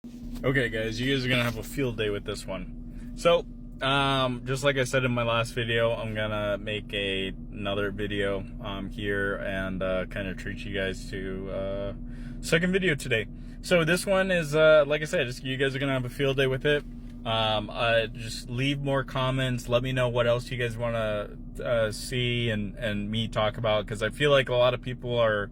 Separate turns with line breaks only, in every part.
Okay, guys, you guys are gonna have a field day with this one. So, just like I said in my last video, I'm gonna make another video here and kind of treat you guys to second video today. So this one is like I said, you guys are gonna have a field day with it. Just leave more comments. Let me know what else you guys want to see and me talk about, because I feel like a lot of people are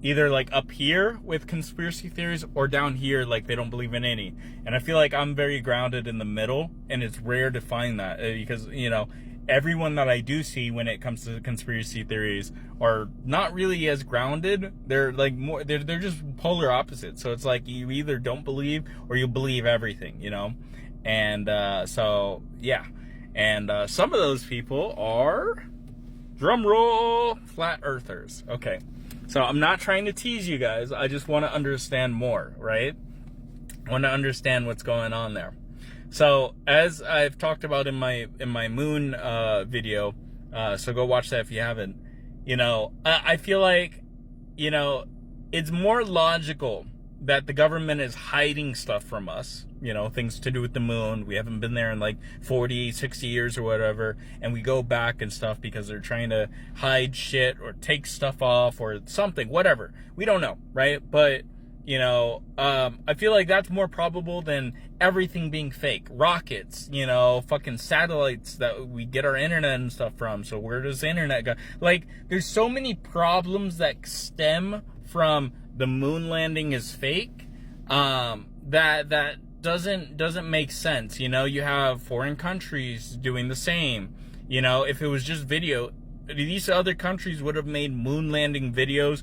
either like up here with conspiracy theories or down here like they don't believe in any. And I feel like I'm very grounded in the middle, and it's rare to find that because, you know, everyone that I do see when it comes to conspiracy theories are not really as grounded. They're like more, they're just polar opposites. So it's like you either don't believe or you believe everything, you know? And so yeah. And some of those people are, drum roll, flat earthers. Okay. So I'm not trying to tease you guys. I just want to understand more, right? I want to understand what's going on there. So as I've talked about in my moon video, so go watch that if you haven't. You know, I feel like, you know, it's more logical that the government is hiding stuff from us, you know, things to do with the moon. We haven't been there in like 40, 60 years or whatever, and we go back and stuff because they're trying to hide shit or take stuff off or something, whatever. We don't know, right? But, you know, I feel like that's more probable than everything being fake. Rockets, you know, fucking satellites that we get our internet and stuff from. So where does the internet go? Like, there's so many problems that stem from the moon landing is fake, that doesn't make sense. You know, you have foreign countries doing the same. You know, if it was just video, these other countries would have made moon landing videos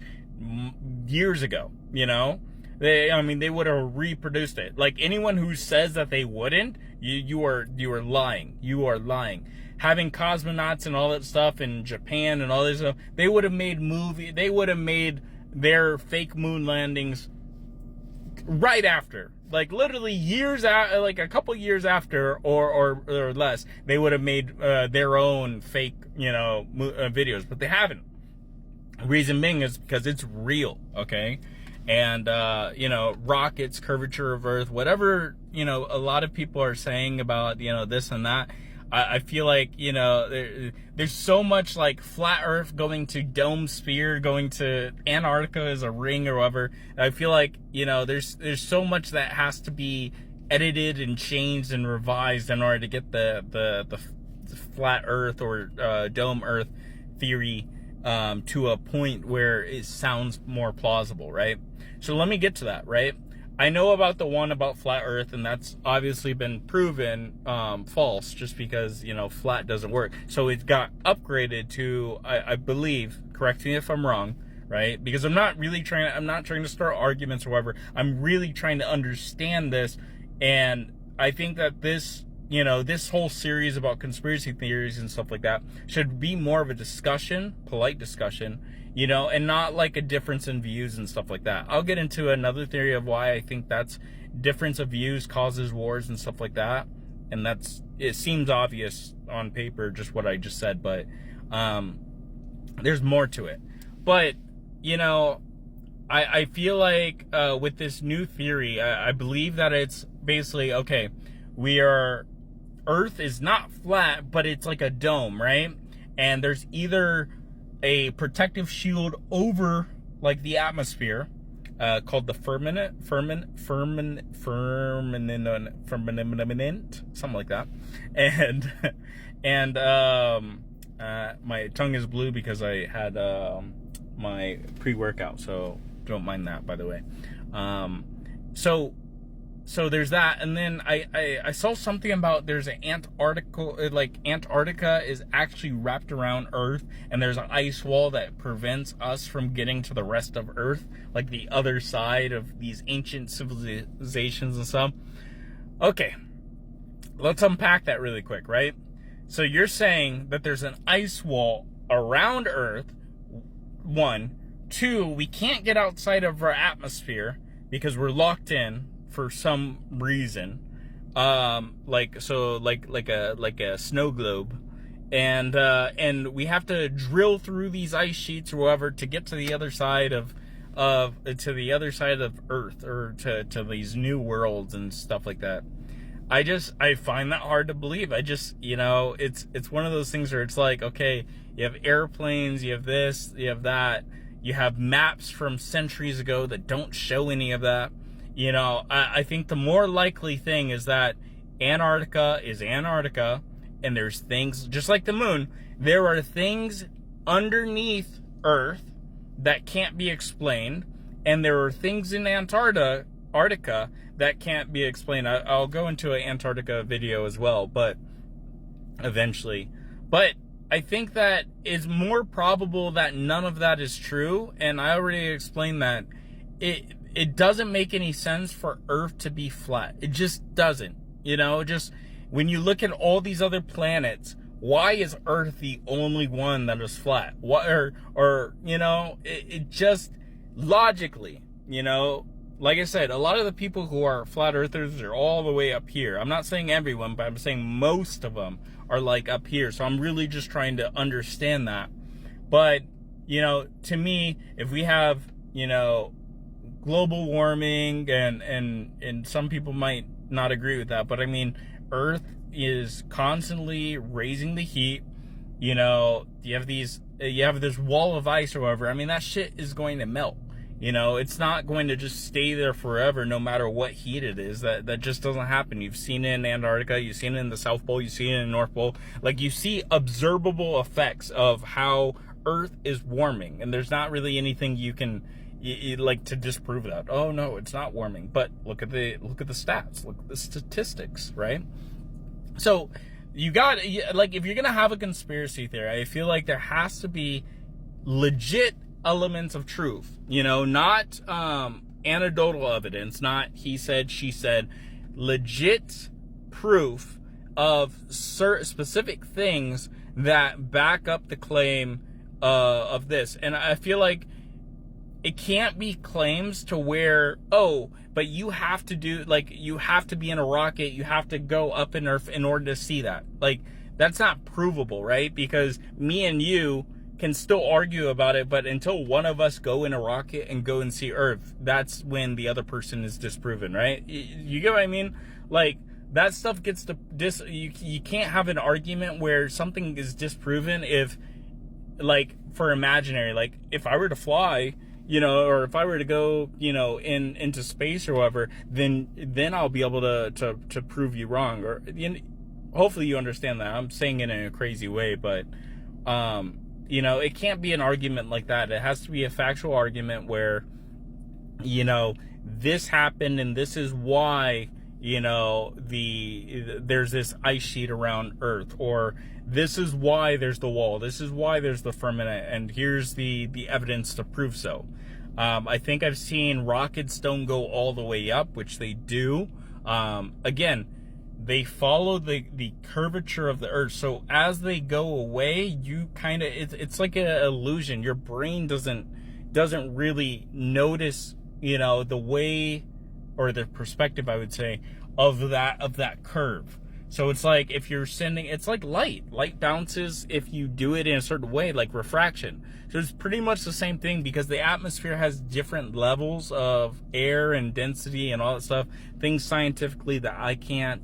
years ago. You know, I mean, they would have reproduced it. Like, anyone who says that they wouldn't, you are lying. You are lying. Having cosmonauts and all that stuff in Japan and all this stuff, they would have made they would have made their fake moon landings right after, like literally years out, like a couple years after or less, they would have made their own fake, you know, videos, but they haven't. Reason being is because it's real, okay? And you know, rockets, curvature of Earth, whatever, you know, a lot of people are saying about, you know, this and that. I feel like, you know, there's so much like flat Earth going to dome sphere, going to Antarctica as a ring or whatever. I feel like, you know, there's so much that has to be edited and changed and revised in order to get the flat Earth or dome Earth theory to a point where it sounds more plausible, right? So let me get to that, right? I know about the one about flat Earth, and that's obviously been proven false, just because, you know, flat doesn't work. So it got upgraded to, I believe, correct me if I'm wrong, right? Because I'm not trying to start arguments or whatever. I'm really trying to understand this, and I think that this, you know, this whole series about conspiracy theories and stuff like that should be more of a discussion, polite discussion, you know, and not like a difference in views and stuff like that. I'll get into another theory of why I think that's difference of views causes wars and stuff like that. And it seems obvious on paper, just what I just said, but there's more to it. But, you know, I feel like with this new theory, I believe that it's basically, okay, Earth is not flat, but it's like a dome, right? And there's either a protective shield over like the atmosphere, called the firmament, something like that. And my tongue is blue because I had my pre-workout, so don't mind that, by the way. So there's that, and then I saw something about there's an Antarctica, like Antarctica is actually wrapped around Earth, and there's an ice wall that prevents us from getting to the rest of Earth, like the other side of these ancient civilizations and stuff. Okay, let's unpack that really quick, right? So you're saying that there's an ice wall around Earth, one. Two, we can't get outside of our atmosphere because we're locked in for some reason, like a snow globe, and we have to drill through these ice sheets or whatever to get to the other side of to the other side of Earth, or to these new worlds and stuff like that. I find that hard to believe. It's one of those things where it's like, okay, you have airplanes, you have this, you have that, you have maps from centuries ago that don't show any of that. I think the more likely thing is that Antarctica is Antarctica, and there's things, just like the moon, there are things underneath Earth that can't be explained, and there are things in Antarctica that can't be explained. I'll go into an Antarctica video as well, but eventually. But I think that it's more probable that none of that is true, and I already explained that. It doesn't make any sense for Earth to be flat. It just doesn't. Just when you look at all these other planets, why is Earth the only one that is flat? It just logically, like I said, a lot of the people who are flat earthers are all the way up here. I'm not saying everyone, but I'm saying most of them are like up here. So I'm really just trying to understand that. But, to me, if we have, global warming, and some people might not agree with that, but I mean, Earth is constantly raising the heat. You have this wall of ice or whatever. I mean, that shit is going to melt. It's not going to just stay there forever, no matter what heat it is. That just doesn't happen. You've seen it in Antarctica, you've seen it in the South Pole, you've seen it in the North Pole. Like, you see observable effects of how Earth is warming, and there's not really anything you can to disprove that. Oh no, it's not warming. But look at the stats, look at the statistics, right? So you got, if you're gonna have a conspiracy theory, I feel like there has to be legit elements of truth, not anecdotal evidence, not he said, she said, legit proof of specific things that back up the claim of this. And I feel like it can't be claims to where, but you have to do, you have to be in a rocket, you have to go up in Earth in order to see that. That's not provable, right? Because me and you can still argue about it, but until one of us go in a rocket and go and see Earth, that's when the other person is disproven, right? You get what I mean? That stuff gets you can't have an argument where something is disproven if, for imaginary, if I were to fly, or if I were to go, into space or whatever, then I'll be able to prove you wrong. Or hopefully you understand that. I'm saying it in a crazy way, but it can't be an argument like that. It has to be a factual argument where, this happened and this is why, there's this ice sheet around Earth, or this is why there's the wall, this is why there's the firmament, and here's the evidence to prove so. I think I've seen rocket stone go all the way up, which they do. Again, they follow the curvature of the Earth. So as they go away, you kind of, it's like an illusion. Your brain doesn't really notice, the way, or the perspective, I would say, of that curve. So it's like if you're sending, it's like light bounces if you do it in a certain way, like refraction. So it's pretty much the same thing, because the atmosphere has different levels of air and density and all that stuff, things scientifically that I can't,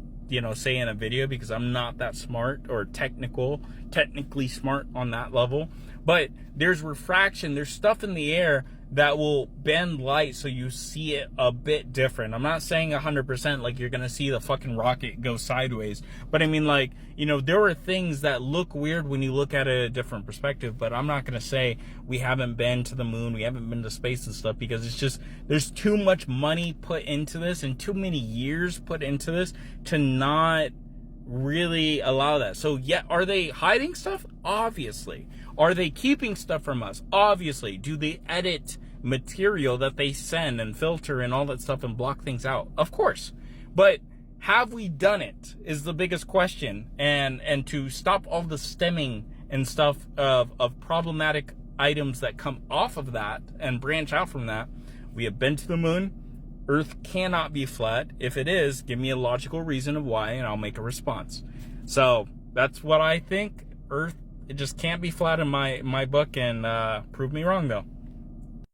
say in a video, because I'm not that smart or technically smart on that level. But there's refraction, there's stuff in the air that will bend light so you see it a bit different. I'm not saying 100% like you're gonna see the fucking rocket go sideways, but I mean, there are things that look weird when you look at it a different perspective. But I'm not gonna say we haven't been to the moon, we haven't been to space and stuff, because it's just, there's too much money put into this and too many years put into this to not really allow that. So yeah, are they hiding stuff? Obviously. Are they keeping stuff from us? Obviously. Do they edit material that they send and filter and all that stuff and block things out? Of course. But have we done it is the biggest question. And to stop all the stemming and stuff of problematic items that come off of that and branch out from that, we have been to the moon. Earth cannot be flat. If it is, give me a logical reason of why, and I'll make a response. So that's what I think. Earth, it just can't be flat in my book, and prove me wrong though.